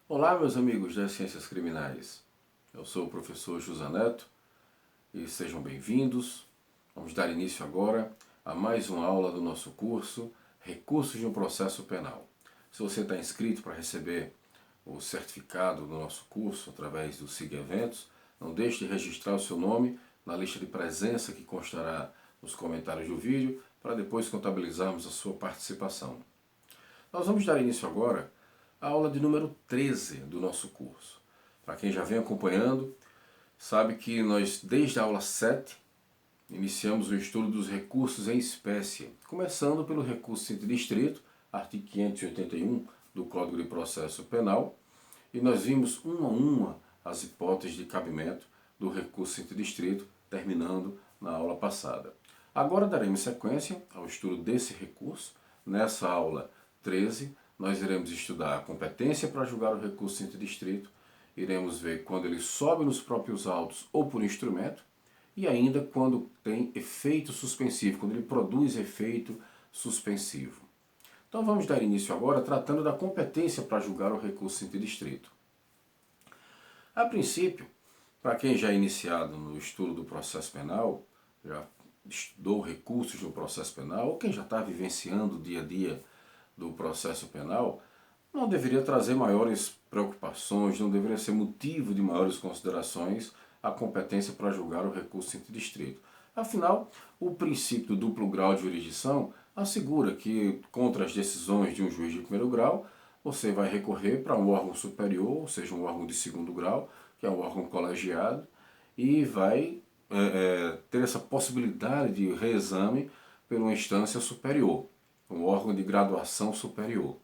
Olá, meus amigos das Ciências Criminais. Eu sou o professor José Neto e sejam bem-vindos. Vamos dar início agora a mais uma aula do nosso curso Recursos de um Processo Penal. Se você está inscrito para receber o certificado do nosso curso através do SIG Eventos, não deixe de registrar o seu nome na lista de presença que constará nos comentários do vídeo para depois contabilizarmos a sua participação. Nós vamos dar início agora à aula de número 13 do nosso curso. Para quem já vem acompanhando, sabe que nós, desde a aula 7, iniciamos o estudo dos recursos em espécie, começando pelo recurso interdistrito, artigo 581 do Código de Processo Penal, e nós vimos uma a uma as hipóteses de cabimento do recurso interdistrito, terminando na aula passada. Agora daremos sequência ao estudo desse recurso. Nessa aula 13, nós iremos estudar a competência para julgar o recurso interdistrito, iremos ver quando ele sobe nos próprios autos ou por instrumento, e ainda quando tem efeito suspensivo, quando ele produz efeito suspensivo. Então vamos dar início agora tratando da competência para julgar o recurso interdistrito. A princípio, para quem já é iniciado no estudo do processo penal, já estudou recursos no processo penal, ou quem já está vivenciando o dia a dia do processo penal, não deveria trazer maiores preocupações, não deveria ser motivo de maiores considerações a competência para julgar o recurso interdistrito. Afinal, o princípio do duplo grau de jurisdição assegura que, contra as decisões de um juiz de primeiro grau, você vai recorrer para um órgão superior, ou seja, um órgão de segundo grau, que é um órgão colegiado, e vai ter essa possibilidade de reexame por uma instância superior, um órgão de graduação superior.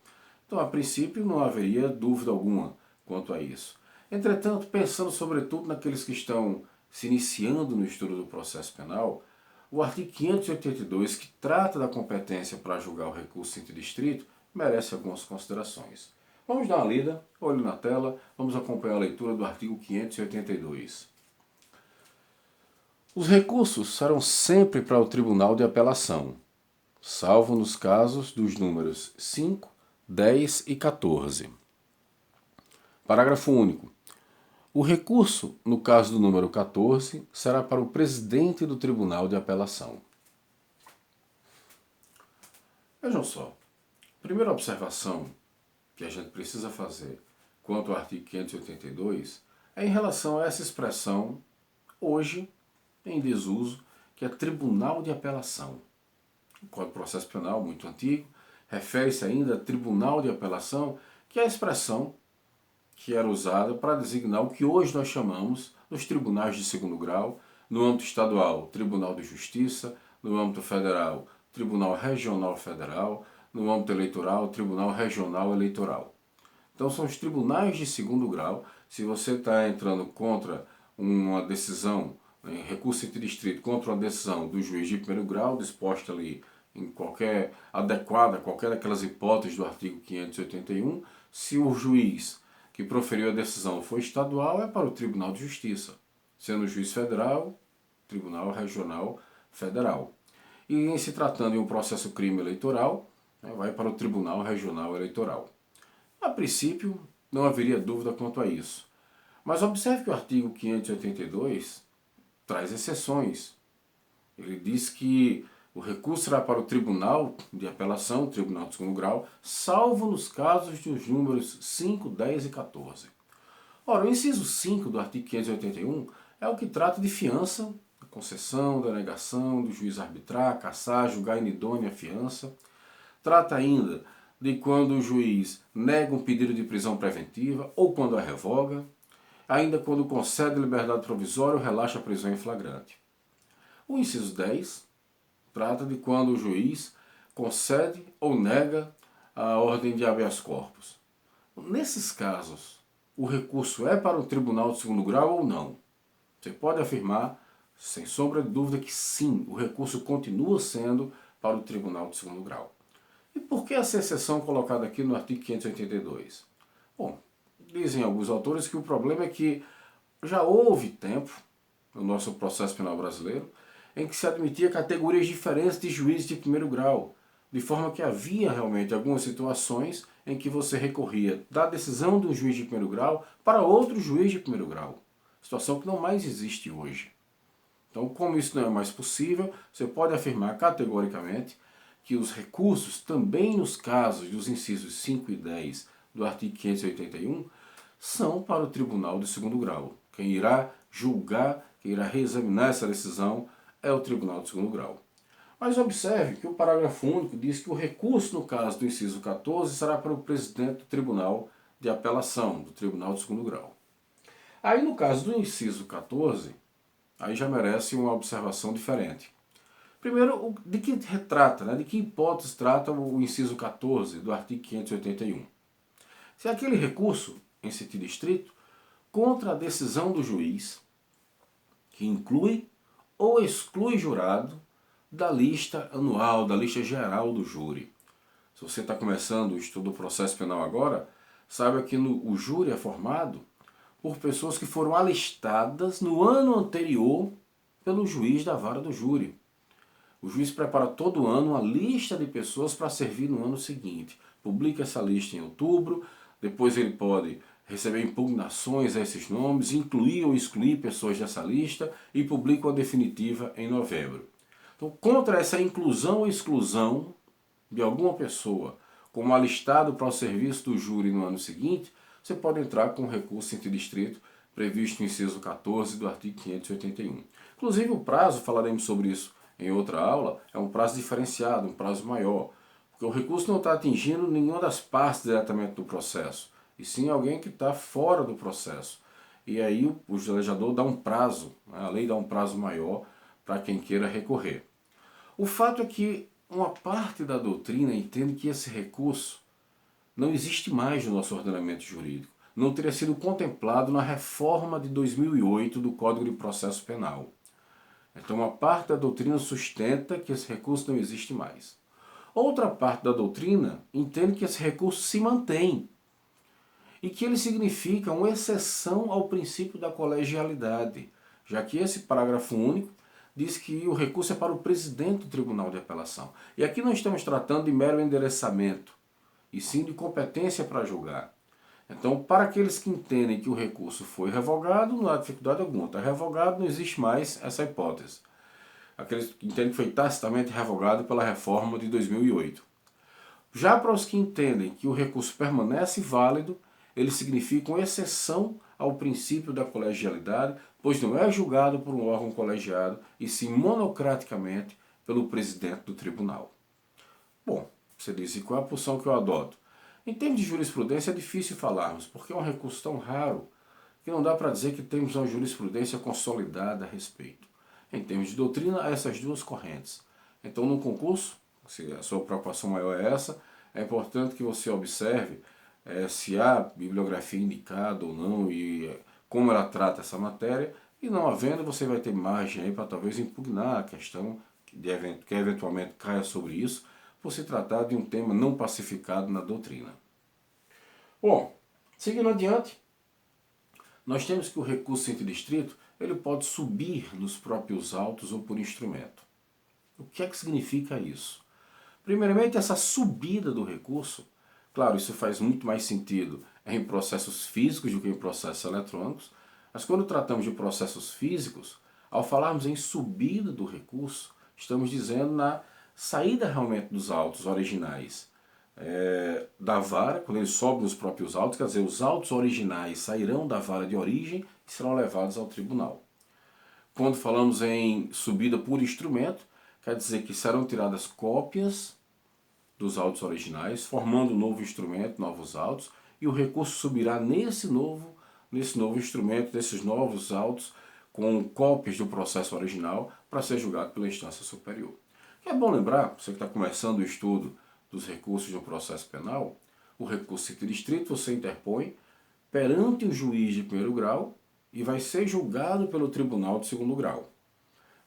Então, a princípio, não haveria dúvida alguma quanto a isso. Entretanto, pensando sobretudo naqueles que estão se iniciando no estudo do processo penal, o artigo 582, que trata da competência para julgar o recurso interdistrito, merece algumas considerações. Vamos dar uma lida, olho na tela, vamos acompanhar a leitura do artigo 582. Os recursos serão sempre para o Tribunal de Apelação, salvo nos casos dos números 5, 10 e 14. Parágrafo único. O recurso, no caso do número 14, será para o presidente do Tribunal de Apelação. Vejam só, primeira observação que a gente precisa fazer quanto ao artigo 582 é em relação a essa expressão, hoje em desuso, que é Tribunal de Apelação. O Código de Processo Penal, muito antigo, refere-se ainda a Tribunal de Apelação, que é a expressão que era usada para designar o que hoje nós chamamos dos tribunais de segundo grau, no âmbito estadual, Tribunal de Justiça, no âmbito federal, Tribunal Regional Federal, no âmbito eleitoral, Tribunal Regional Eleitoral. Então são os tribunais de segundo grau. Se você está entrando contra uma decisão, em recurso interdistrito, contra uma decisão do juiz de primeiro grau, disposta ali em qualquer daquelas hipóteses do artigo 581, se o juiz que proferiu a decisão for estadual, é para o Tribunal de Justiça, sendo o juiz federal, Tribunal Regional Federal. E em se tratando de um processo crime eleitoral, vai para o Tribunal Regional Eleitoral. A princípio, não haveria dúvida quanto a isso. Mas observe que o artigo 582 traz exceções. Ele diz que o recurso será para o Tribunal de Apelação, Tribunal de Segundo Grau, salvo nos casos dos números 5, 10 e 14. Ora, o inciso 5 do artigo 581 é o que trata de fiança, da concessão, da negação, do juiz arbitrar, cassar, julgar inidônea a fiança. Trata ainda de quando o juiz nega um pedido de prisão preventiva ou quando a revoga, ainda quando concede liberdade provisória ou relaxa a prisão em flagrante. O inciso 10 trata de quando o juiz concede ou nega a ordem de habeas corpus. Nesses casos, o recurso é para o Tribunal de Segundo Grau ou não? Você pode afirmar, sem sombra de dúvida, que sim, o recurso continua sendo para o Tribunal de Segundo Grau. E por que essa exceção colocada aqui no artigo 582? Bom, dizem alguns autores que o problema é que já houve tempo, no nosso processo penal brasileiro, em que se admitia categorias diferentes de juízes de primeiro grau. de forma que havia realmente algumas situações em que você recorria da decisão do juiz de primeiro grau para outro juiz de primeiro grau. Situação que não mais existe hoje. Então, como isso não é mais possível, você pode afirmar categoricamente que os recursos, também nos casos dos incisos 5 e 10 do artigo 581, são para o Tribunal de Segundo Grau. Quem irá julgar, quem irá reexaminar essa decisão é o Tribunal de Segundo Grau. Mas observe que o parágrafo único diz que o recurso, no caso do inciso 14, será para o presidente do Tribunal de Apelação, do Tribunal de Segundo Grau. Aí, no caso do inciso 14, aí já merece uma observação diferente. Primeiro, de que retrata, de que hipótese trata o inciso 14 do artigo 581? Se aquele recurso, em sentido estrito, contra a decisão do juiz, que inclui ou exclui jurado da lista anual, da lista geral do júri. Se você está começando o estudo do processo penal agora, saiba que o júri é formado por pessoas que foram alistadas no ano anterior pelo juiz da vara do júri. O juiz prepara todo ano uma lista de pessoas para servir no ano seguinte. Publica essa lista em outubro, depois ele pode receber impugnações a esses nomes, incluir ou excluir pessoas dessa lista e publica uma definitiva em novembro. Então, contra essa inclusão ou exclusão de alguma pessoa como alistado para o serviço do júri no ano seguinte, você pode entrar com recurso em sentido estrito previsto no inciso 14 do artigo 581. Inclusive o prazo, falaremos sobre isso em outra aula, é um prazo diferenciado, um prazo maior, porque o recurso não está atingindo nenhuma das partes diretamente do processo, e sim alguém que está fora do processo. E aí o legislador dá um prazo, a lei dá um prazo maior para quem queira recorrer. O fato é que uma parte da doutrina entende que esse recurso não existe mais no nosso ordenamento jurídico. Não teria sido contemplado na reforma de 2008 do Código de Processo Penal. Então uma parte da doutrina sustenta que esse recurso não existe mais. Outra parte da doutrina entende que esse recurso se mantém e que ele significa uma exceção ao princípio da colegialidade, já que esse parágrafo único diz que o recurso é para o presidente do Tribunal de Apelação. E aqui não estamos tratando de mero endereçamento, e sim de competência para julgar. Então, para aqueles que entendem que o recurso foi revogado, não há dificuldade alguma. Está revogado, não existe mais essa hipótese. Aqueles que entendem que foi tacitamente revogado pela reforma de 2008. Já para os que entendem que o recurso permanece válido, ele significa uma exceção ao princípio da colegialidade, pois não é julgado por um órgão colegiado, e sim monocraticamente pelo presidente do tribunal. Bom, você diz, e qual é a posição que eu adoto? Em termos de jurisprudência é difícil falarmos, porque é um recurso tão raro que não dá para dizer que temos uma jurisprudência consolidada a respeito. Em termos de doutrina, há essas duas correntes. Então, no concurso, se a sua preocupação maior é essa, é importante que você observe se há bibliografia indicada ou não e como ela trata essa matéria, e não havendo, você vai ter margem aí para talvez impugnar a questão que eventualmente caia sobre isso, por se tratar de um tema não pacificado na doutrina. Bom, seguindo adiante, nós temos que o recurso em sentido estrito ele pode subir nos próprios autos ou por instrumento. O que é que significa isso? Primeiramente, essa subida do recurso, claro, isso faz muito mais sentido em processos físicos do que em processos eletrônicos, mas quando tratamos de processos físicos, ao falarmos em subida do recurso, estamos dizendo na saída realmente dos autos originais da vara, quando ele sobe nos próprios autos, quer dizer, os autos originais sairão da vara de origem e serão levados ao tribunal. Quando falamos em subida por instrumento, quer dizer que serão tiradas cópias dos autos originais, formando um novo instrumento, novos autos, e o recurso subirá nesse novo instrumento, desses novos autos, com cópias do processo original, para ser julgado pela instância superior. É bom lembrar, você que está começando o estudo dos recursos de um processo penal, o recurso em sentido estrito você interpõe perante o juiz de primeiro grau e vai ser julgado pelo tribunal de segundo grau.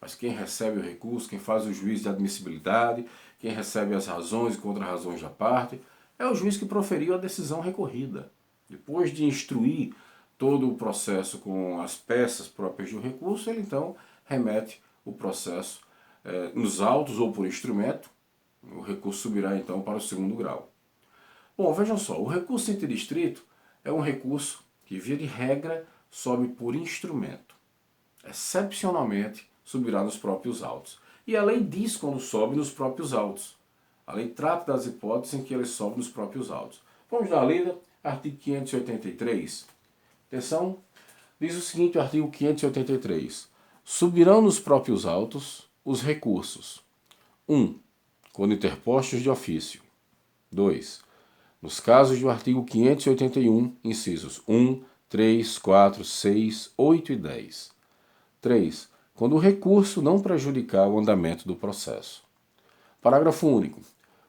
Mas quem recebe o recurso, quem faz o juízo de admissibilidade, quem recebe as razões e contra-razões da parte, é o juiz que proferiu a decisão recorrida. Depois de instruir todo o processo com as peças próprias do recurso, ele então remete o processo nos autos ou por instrumento, O recurso subirá então para o segundo grau. Bom, vejam só, o recurso interdistrito é um recurso que, via de regra, sobe por instrumento. Excepcionalmente, subirá nos próprios autos. E a lei diz quando sobe nos próprios autos. A lei trata das hipóteses em que ele sobe nos próprios autos. Vamos dar a lida, artigo 583. Atenção, diz o seguinte o artigo 583. Subirão nos próprios autos os recursos. 1. Quando interpostos de ofício. 2. Nos casos do artigo 581, incisos 1, 3, 4, 6, 8 e 10. 3. Quando o recurso não prejudicar o andamento do processo. Parágrafo único.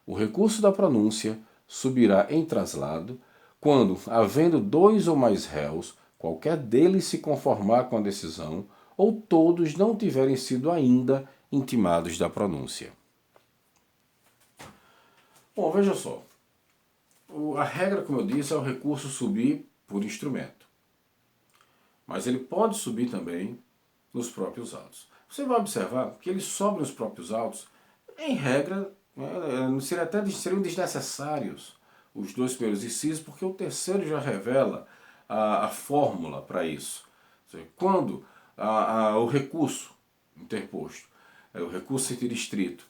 O recurso da pronúncia subirá em traslado quando, havendo dois ou mais réus, qualquer deles se conformar com a decisão ou todos não tiverem sido ainda intimados da pronúncia. Bom, veja só. A regra, como eu disse, é o recurso subir por instrumento. Mas ele pode subir também nos próprios autos. Você vai observar que ele sobe nos próprios autos, em regra, seriam desnecessários os dois primeiros incisos, porque o terceiro já revela a fórmula para isso. Ou seja, quando o recurso interposto, o recurso interdistrito,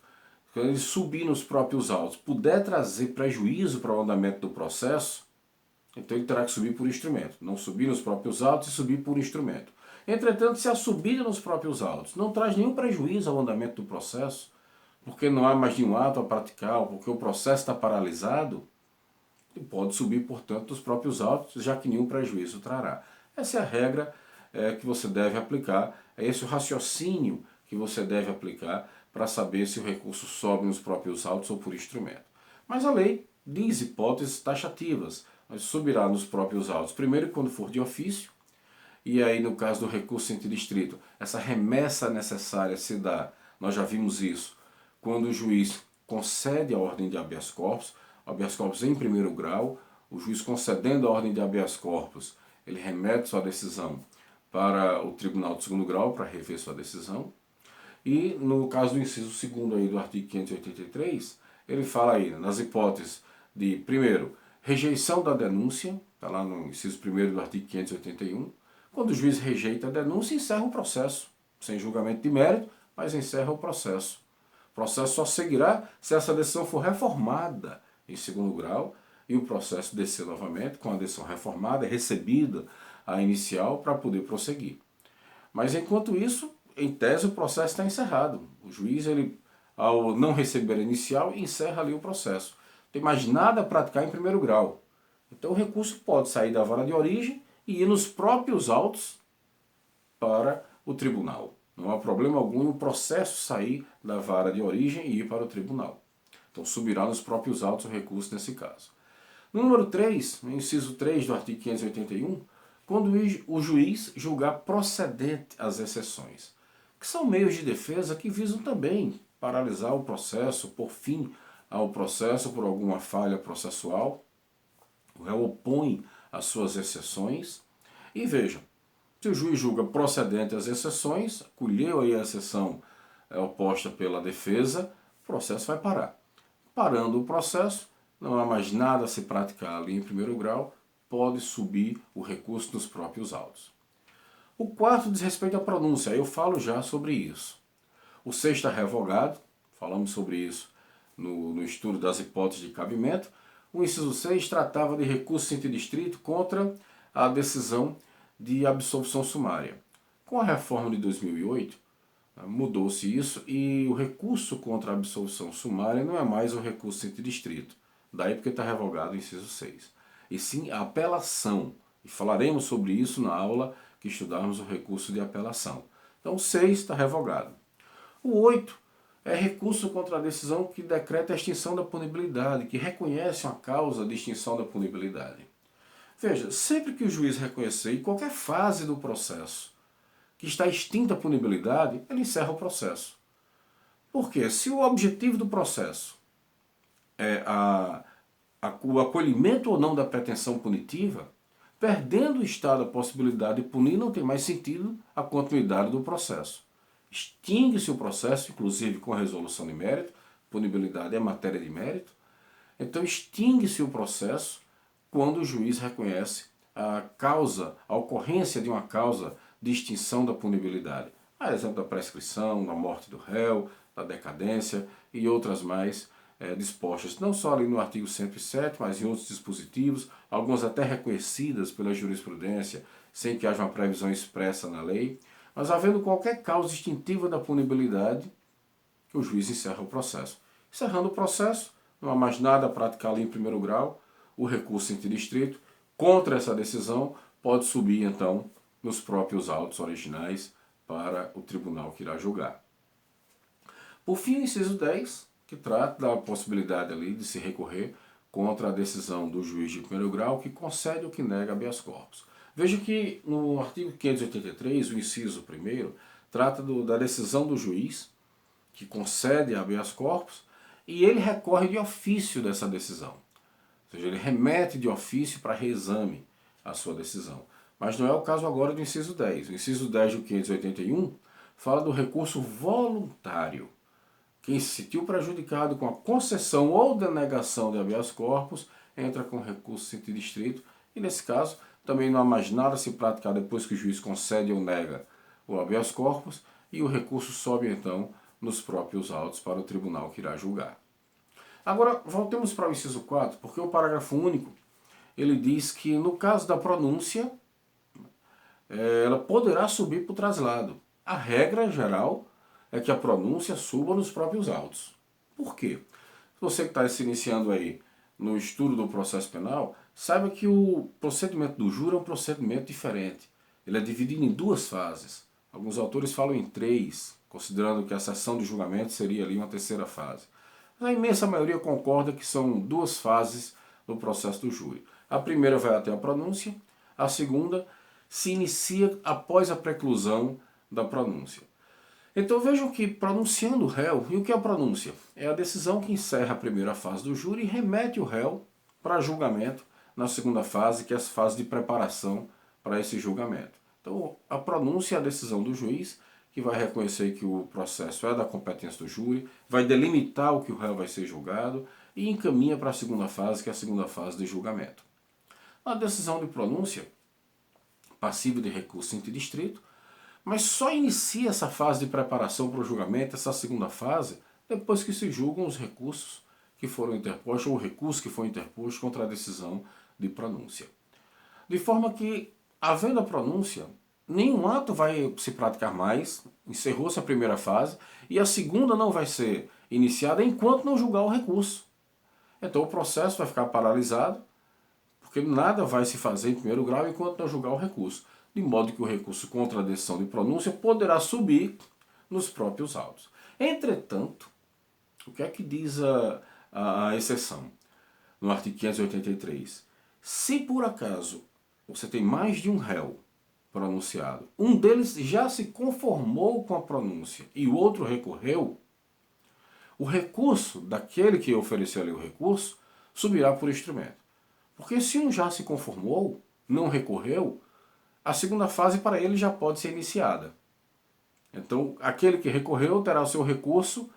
quando ele subir nos próprios autos, puder trazer prejuízo para o andamento do processo, então ele terá que subir por instrumento. Não subir nos próprios autos e subir por instrumento. Entretanto, se a subida nos próprios autos não traz nenhum prejuízo ao andamento do processo, porque não há mais nenhum ato a praticar, ou porque o processo está paralisado, ele pode subir, portanto, dos próprios autos, já que nenhum prejuízo trará. Essa é a regra que você deve aplicar, é esse o raciocínio que você deve aplicar para saber se o recurso sobe nos próprios autos ou por instrumento. Mas a lei diz hipóteses taxativas, mas subirá nos próprios autos, primeiro quando for de ofício, e aí no caso do recurso interdistrito, essa remessa necessária se dá, nós já vimos isso, quando o juiz concede a ordem de habeas corpus em primeiro grau, o juiz concedendo a ordem de habeas corpus, ele remete sua decisão para o tribunal de segundo grau para rever sua decisão. E no caso do inciso 2º aí do artigo 583, ele fala aí nas hipóteses de, primeiro, rejeição da denúncia, está lá no inciso 1º do artigo 581, quando o juiz rejeita a denúncia, encerra o processo, sem julgamento de mérito, mas encerra o processo. O processo só seguirá se essa decisão for reformada em segundo grau e o processo descer novamente com a decisão reformada, recebida a inicial para poder prosseguir. Mas enquanto isso, em tese o processo está encerrado. O juiz, ele, ao não receber a inicial, encerra ali o processo. Não tem mais nada a praticar em primeiro grau. Então o recurso pode sair da vara de origem e ir nos próprios autos para o tribunal. Não há problema algum em o processo sair da vara de origem e ir para o tribunal. Então subirá nos próprios autos o recurso nesse caso. No número 3, no inciso 3 do artigo 581, quando o juiz julgar procedente as exceções, que são meios de defesa que visam também paralisar o processo, por fim ao processo por alguma falha processual, o réu opõe as suas exceções, e vejam, se o juiz julga procedente as exceções, acolheu aí a exceção oposta pela defesa, o processo vai parar. Parando o processo, não há mais nada a se praticar ali em primeiro grau, pode subir o recurso nos próprios autos. O 4 diz respeito à pronúncia, eu falo já sobre isso. O 6 está revogado, falamos sobre isso no estudo das hipóteses de cabimento. O inciso 6 tratava de recurso interdistrito contra a decisão de absolvição sumária. Com a reforma de 2008, mudou-se isso e o recurso contra a absolvição sumária não é mais o recurso interdistrito, daí porque está revogado o inciso 6. E sim a apelação, e falaremos sobre isso na aula que estudarmos o recurso de apelação. Então o 6 está revogado. O 8 é recurso contra a decisão que decreta a extinção da punibilidade, que reconhece uma causa de extinção da punibilidade. Veja, sempre que o juiz reconhecer, em qualquer fase do processo, que está extinta a punibilidade, ele encerra o processo. Por quê? Se o objetivo do processo é o acolhimento ou não da pretensão punitiva, perdendo o Estado a possibilidade de punir, não tem mais sentido a continuidade do processo. Extingue-se o processo, inclusive com a resolução de mérito, punibilidade é matéria de mérito, então extingue-se o processo quando o juiz reconhece a causa, a ocorrência de uma causa de extinção da punibilidade. A exemplo da prescrição, da morte do réu, da decadência e outras mais dispostas, não só ali no artigo 107, mas em outros dispositivos, algumas até reconhecidas pela jurisprudência, sem que haja uma previsão expressa na lei, mas havendo qualquer causa extintiva da punibilidade, o juiz encerra o processo. Encerrando o processo, não há mais nada a praticar ali em primeiro grau, o recurso interdistrito contra essa decisão pode subir então nos próprios autos originais para o tribunal que irá julgar. Por fim, o inciso 10, que trata da possibilidade ali de se recorrer contra a decisão do juiz de primeiro grau que concede ou que nega habeas corpus. Veja que no artigo 583, o inciso 1º, trata da decisão do juiz que concede habeas corpus e ele recorre de ofício dessa decisão. Ou seja, ele remete de ofício para reexame a sua decisão. Mas não é o caso agora do inciso 10. O inciso 10 do 581 fala do recurso voluntário. Quem se sentiu prejudicado com a concessão ou denegação de habeas corpus entra com recurso interdistrito e, nesse caso, também não há mais nada a se praticar depois que o juiz concede ou nega o habeas corpus e o recurso sobe, então, nos próprios autos para o tribunal que irá julgar. Agora, voltemos para o inciso 4, porque o parágrafo único ele diz que, no caso da pronúncia, ela poderá subir para o traslado. A regra geral é que a pronúncia suba nos próprios autos. Por quê? Você que está se iniciando aí no estudo do processo penal, saiba que o procedimento do júri é um procedimento diferente. Ele é dividido em duas fases. Alguns autores falam em 3, considerando que a sessão de julgamento seria ali uma terceira fase. Mas a imensa maioria concorda que são 2 fases do processo do júri. A primeira vai até a pronúncia, a segunda se inicia após a preclusão da pronúncia. Então vejam que pronunciando o réu, e o que é a pronúncia? É a decisão que encerra a primeira fase do júri e remete o réu para julgamento na segunda fase, que é a fase de preparação para esse julgamento. Então a pronúncia é a decisão do juiz, que vai reconhecer que o processo é da competência do júri, vai delimitar o que o réu vai ser julgado e encaminha para a segunda fase, que é a segunda fase de julgamento. A decisão de pronúncia, passível de recurso interdistrito, mas só inicia essa fase de preparação para o julgamento, essa segunda fase, depois que se julgam os recursos que foram interpostos, ou o recurso que foi interposto contra a decisão de pronúncia. De forma que, havendo a pronúncia, nenhum ato vai se praticar mais, encerrou-se a primeira fase, e a segunda não vai ser iniciada enquanto não julgar o recurso. Então o processo vai ficar paralisado, porque nada vai se fazer em primeiro grau enquanto não julgar o recurso. De modo que o recurso contra a decisão de pronúncia poderá subir nos próprios autos. Entretanto, o que é que diz a exceção no artigo 583? Se por acaso você tem mais de um réu pronunciado, um deles já se conformou com a pronúncia e o outro recorreu, o recurso daquele que ofereceu ali o recurso subirá por instrumento. Porque se um já se conformou, não recorreu, a segunda fase para ele já pode ser iniciada. Então, aquele que recorreu terá o seu recurso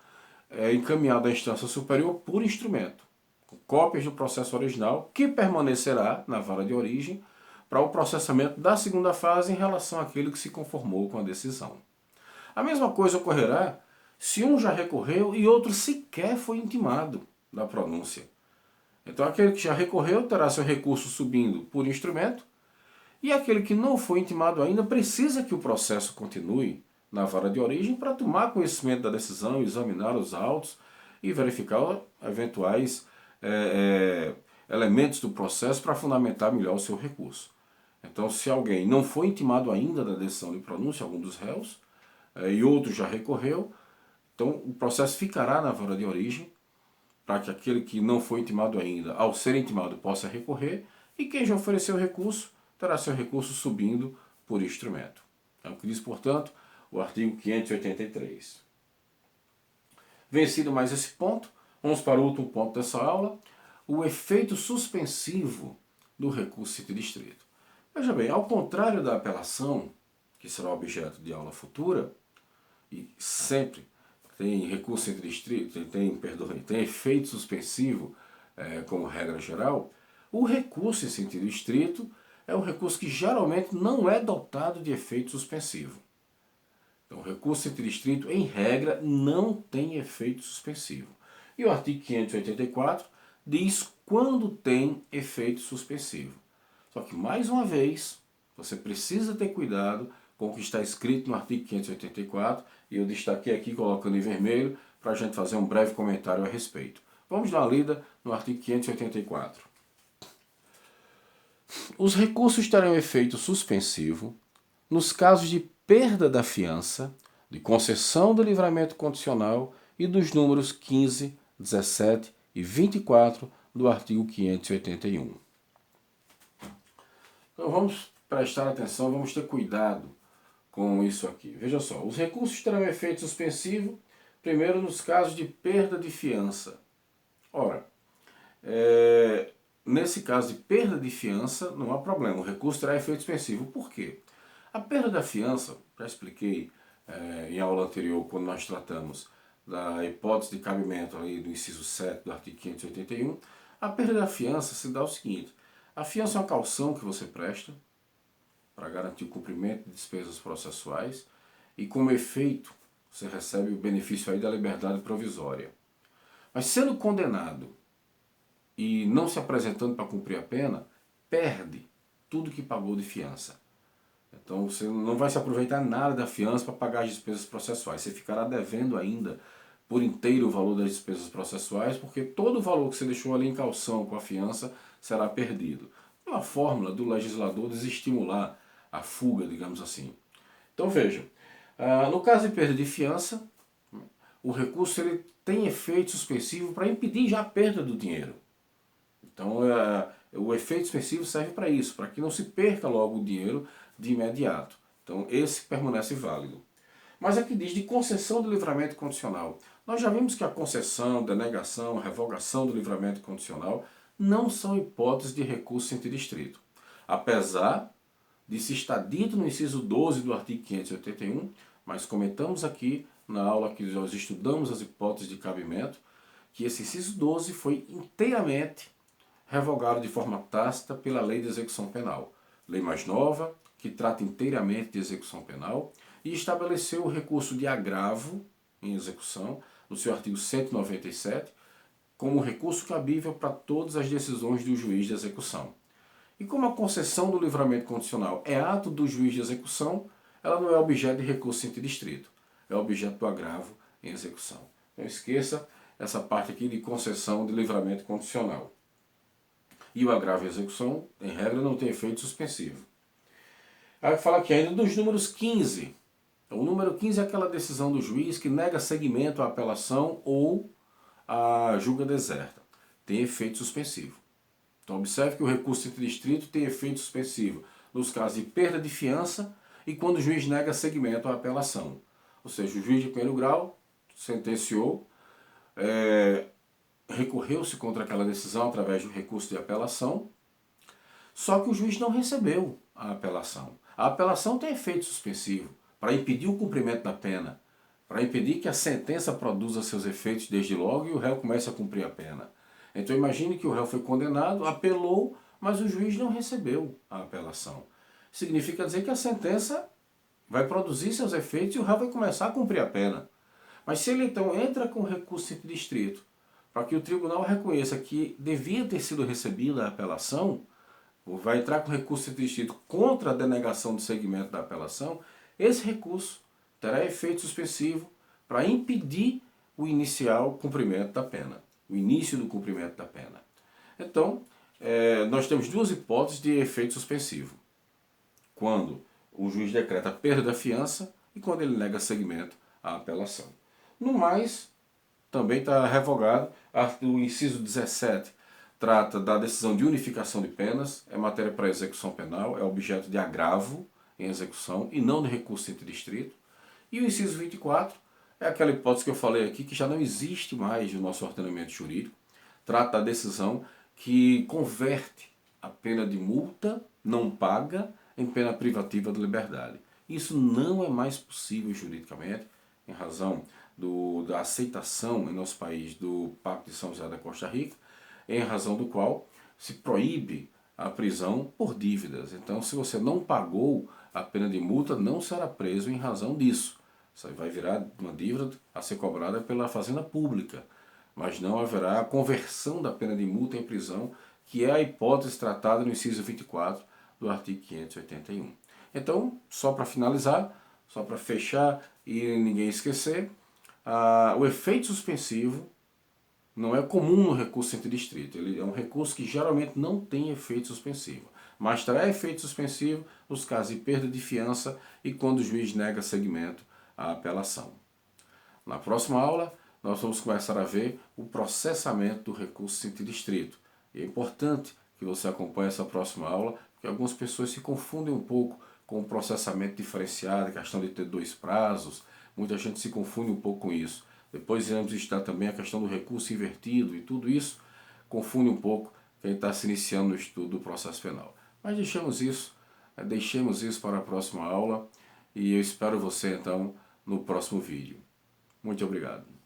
encaminhado à instância superior por instrumento, com cópias do processo original, que permanecerá na vara de origem para o processamento da segunda fase em relação àquele que se conformou com a decisão. A mesma coisa ocorrerá se um já recorreu e outro sequer foi intimado da pronúncia. Então, aquele que já recorreu terá seu recurso subindo por instrumento, e aquele que não foi intimado ainda precisa que o processo continue na vara de origem para tomar conhecimento da decisão, examinar os autos e verificar eventuais elementos do processo para fundamentar melhor o seu recurso. Então, se alguém não foi intimado ainda da decisão de pronúncia, algum dos réus, e outro já recorreu, então o processo ficará na vara de origem para que aquele que não foi intimado ainda, ao ser intimado, possa recorrer, e quem já ofereceu o recurso terá seu recurso subindo por instrumento. É o que diz, portanto, o artigo 583. Vencido mais esse ponto, vamos para o último ponto dessa aula, o efeito suspensivo do recurso interdistrito. Veja bem, ao contrário da apelação, que será objeto de aula futura, e sempre tem recurso interdistrito, tem efeito suspensivo como regra geral, o recurso em sentido estrito é um recurso que geralmente não é dotado de efeito suspensivo. Então, o recurso em sentido estrito, em regra, não tem efeito suspensivo. E o artigo 584 diz quando tem efeito suspensivo. Só que, mais uma vez, você precisa ter cuidado com o que está escrito no artigo 584, e eu destaquei aqui colocando em vermelho para a gente fazer um breve comentário a respeito. Vamos dar uma lida no artigo 584. Os recursos terão efeito suspensivo nos casos de perda da fiança, de concessão do livramento condicional e dos números 15, 17 e 24 do artigo 581. Então vamos prestar atenção, vamos ter cuidado com isso aqui. Veja só, os recursos terão efeito suspensivo, primeiro nos casos de perda de fiança. Ora, nesse caso de perda de fiança, não há problema, o recurso terá efeito suspensivo. Por quê? A perda da fiança, já expliquei em aula anterior, quando nós tratamos da hipótese de cabimento aí do inciso 7 do artigo 581, a perda da fiança se dá o seguinte: a fiança é uma caução que você presta para garantir o cumprimento de despesas processuais e, como efeito, você recebe o benefício aí da liberdade provisória. Mas sendo condenado e não se apresentando para cumprir a pena, perde tudo que pagou de fiança. Então você não vai se aproveitar nada da fiança para pagar as despesas processuais. Você ficará devendo ainda por inteiro o valor das despesas processuais, porque todo o valor que você deixou ali em caução com a fiança será perdido. É uma fórmula do legislador desestimular a fuga, digamos assim. Então veja, no caso de perda de fiança, o recurso ele tem efeito suspensivo para impedir já a perda do dinheiro. Então o efeito suspensivo serve para isso, para que não se perca logo o dinheiro de imediato. Então esse permanece válido. Mas aqui diz de concessão do livramento condicional. Nós já vimos que a concessão, denegação, revogação do livramento condicional não são hipóteses de recurso em sentido estrito. Apesar de se estar dito no inciso 12 do artigo 581, mas comentamos aqui na aula que nós estudamos as hipóteses de cabimento, que esse inciso 12 foi inteiramente revogado de forma tácita pela Lei de Execução Penal. Lei mais nova, que trata inteiramente de execução penal, e estabeleceu o recurso de agravo em execução, no seu artigo 197, como recurso cabível para todas as decisões do juiz de execução. E como a concessão do livramento condicional é ato do juiz de execução, ela não é objeto de recurso em sentido estrito, é objeto do agravo em execução. Não esqueça essa parte aqui de concessão de livramento condicional. E o agravo em execução, em regra, não tem efeito suspensivo. Aí fala aqui ainda dos números 15. O número 15 é aquela decisão do juiz que nega seguimento à apelação ou à julga deserta. Tem efeito suspensivo. Então observe que o recurso em sentido estrito tem efeito suspensivo nos casos de perda de fiança e quando o juiz nega seguimento à apelação. Ou seja, o juiz de primeiro grau sentenciou, recorreu-se contra aquela decisão através do recurso de apelação, só que o juiz não recebeu a apelação. A apelação tem efeito suspensivo para impedir o cumprimento da pena, para impedir que a sentença produza seus efeitos desde logo e o réu comece a cumprir a pena. Então imagine que o réu foi condenado, apelou, mas o juiz não recebeu a apelação. Significa dizer que a sentença vai produzir seus efeitos e o réu vai começar a cumprir a pena. Mas se ele então entra com recurso em sentido estrito, para que o tribunal reconheça que devia ter sido recebida a apelação, ou vai entrar com recurso em sentido estrito contra a denegação do seguimento da apelação, esse recurso terá efeito suspensivo para impedir o inicial cumprimento da pena, o início do cumprimento da pena. Então, nós temos duas hipóteses de efeito suspensivo. Quando o juiz decreta a perda da fiança e quando ele nega seguimento à apelação. No mais, também está revogado o inciso 17, trata da decisão de unificação de penas, é matéria para execução penal, é objeto de agravo em execução e não de recurso interdistrito. E o inciso 24 é aquela hipótese que eu falei aqui, que já não existe mais no nosso ordenamento jurídico, trata da decisão que converte a pena de multa não paga em pena privativa de liberdade. Isso não é mais possível juridicamente, em razão da aceitação em nosso país do Pacto de São José da Costa Rica, em razão do qual se proíbe a prisão por dívidas. Então, se você não pagou a pena de multa, não será preso em razão disso. Isso aí vai virar uma dívida a ser cobrada pela Fazenda Pública, mas não haverá a conversão da pena de multa em prisão, que é a hipótese tratada no inciso 24 do artigo 581. Então, só para finalizar, só para fechar e ninguém esquecer, o efeito suspensivo não é comum no recurso interdistrito. Ele é um recurso que geralmente não tem efeito suspensivo, mas terá efeito suspensivo nos casos de perda de fiança e quando o juiz nega seguimento à apelação. Na próxima aula, nós vamos começar a ver o processamento do recurso interdistrito. E é importante que você acompanhe essa próxima aula, porque algumas pessoas se confundem um pouco com o processamento diferenciado, a questão de ter 2 prazos. Muita gente se confunde um pouco com isso. Depois iremos estudar também a questão do recurso invertido e tudo isso confunde um pouco quem está se iniciando no estudo do processo penal. Mas deixemos isso para a próxima aula e eu espero você então no próximo vídeo. Muito obrigado.